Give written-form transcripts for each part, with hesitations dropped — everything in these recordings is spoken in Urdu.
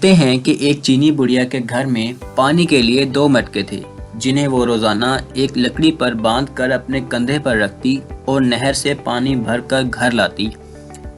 کہتے ہیں کہ ایک چینی بڑھیا کے گھر میں پانی کے لیے 2 مٹکے تھے جنہیں وہ روزانہ ایک لکڑی پر باندھ کر اپنے کندھے پر رکھتی اور نہر سے پانی بھر کر گھر لاتی۔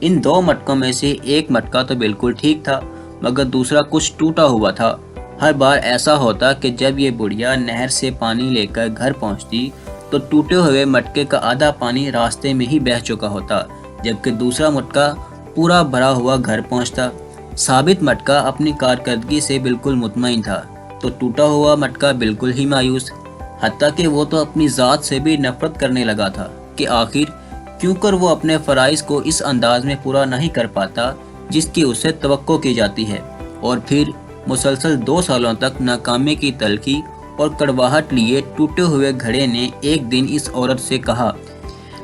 ان 2 مٹکوں میں سے ایک مٹکا تو بالکل ٹھیک تھا مگر دوسرا کچھ ٹوٹا ہوا تھا۔ ہر بار ایسا ہوتا کہ جب یہ بڑھیا نہر سے پانی لے کر گھر پہنچتی تو ٹوٹے ہوئے مٹکے کا آدھا پانی راستے میں ہی بہہ چکا ہوتا، جبکہ دوسرا مٹکا پورا بھرا ہوا گھر پہنچتا۔ ثابت مٹکا اپنی کارکردگی سے بالکل مطمئن تھا تو ٹوٹا ہوا مٹکا بالکل ہی مایوس، حتیٰ کہ وہ تو اپنی ذات سے بھی نفرت کرنے لگا تھا کہ آخر کیوں کر وہ اپنے فرائض کو اس انداز میں پورا نہیں کر پاتا جس کی اس سے توقع کی جاتی ہے۔ اور پھر مسلسل 2 سالوں تک ناکامی کی تلخی اور کڑواہٹ لیے ٹوٹے ہوئے گھڑے نے ایک دن اس عورت سے کہا،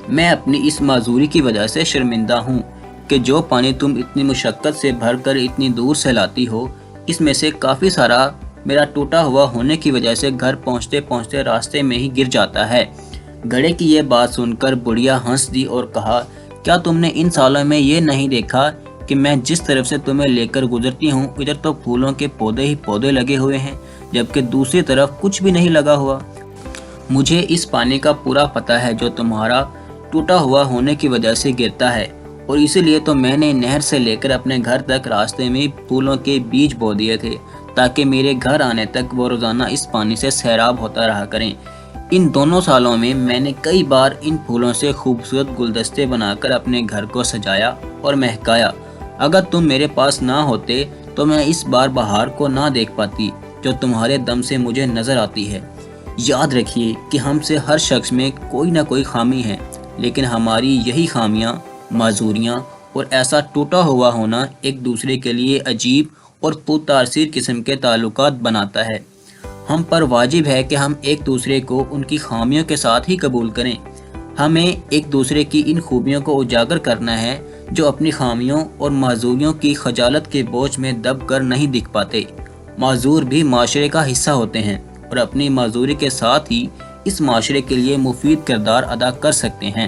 میں اپنی اس معذوری کی وجہ سے شرمندہ ہوں کہ جو پانی تم اتنی مشقت سے بھر کر اتنی دور سے لاتی ہو اس میں سے کافی سارا میرا ٹوٹا ہوا ہونے کی وجہ سے گھر پہنچتے پہنچتے راستے میں ہی گر جاتا ہے۔ گھڑے کی یہ بات سن کر بڑھیا ہنس دی اور کہا، کیا تم نے ان سالوں میں یہ نہیں دیکھا کہ میں جس طرف سے تمہیں لے کر گزرتی ہوں ادھر تو پھولوں کے پودے ہی پودے لگے ہوئے ہیں جبکہ دوسری طرف کچھ بھی نہیں لگا ہوا۔ مجھے اس پانی کا پورا پتہ ہے جو تمہارا ٹوٹا ہوا ہونے کی وجہ سے گرتا ہے، اور اسی لیے تو میں نے نہر سے لے کر اپنے گھر تک راستے میں پھولوں کے بیج بو دیے تھے تاکہ میرے گھر آنے تک وہ روزانہ اس پانی سے سیراب ہوتا رہا کریں۔ ان دونوں سالوں میں میں نے کئی بار ان پھولوں سے خوبصورت گلدستے بنا کر اپنے گھر کو سجایا اور مہکایا۔ اگر تم میرے پاس نہ ہوتے تو میں اس بار بہار کو نہ دیکھ پاتی جو تمہارے دم سے مجھے نظر آتی ہے۔ یاد رکھیے کہ ہم سے ہر شخص میں کوئی نہ کوئی خامی ہے، لیکن ہماری یہی خامیاں، معذوریاں اور ایسا ٹوٹا ہوا ہونا ایک دوسرے کے لیے عجیب اور پرتاثیر قسم کے تعلقات بناتا ہے۔ ہم پر واجب ہے کہ ہم ایک دوسرے کو ان کی خامیوں کے ساتھ ہی قبول کریں۔ ہمیں ایک دوسرے کی ان خوبیوں کو اجاگر کرنا ہے جو اپنی خامیوں اور معذوریوں کی خجالت کے بوجھ میں دب کر نہیں دکھ پاتے۔ معذور بھی معاشرے کا حصہ ہوتے ہیں اور اپنی معذوری کے ساتھ ہی اس معاشرے کے لیے مفید کردار ادا کر سکتے ہیں۔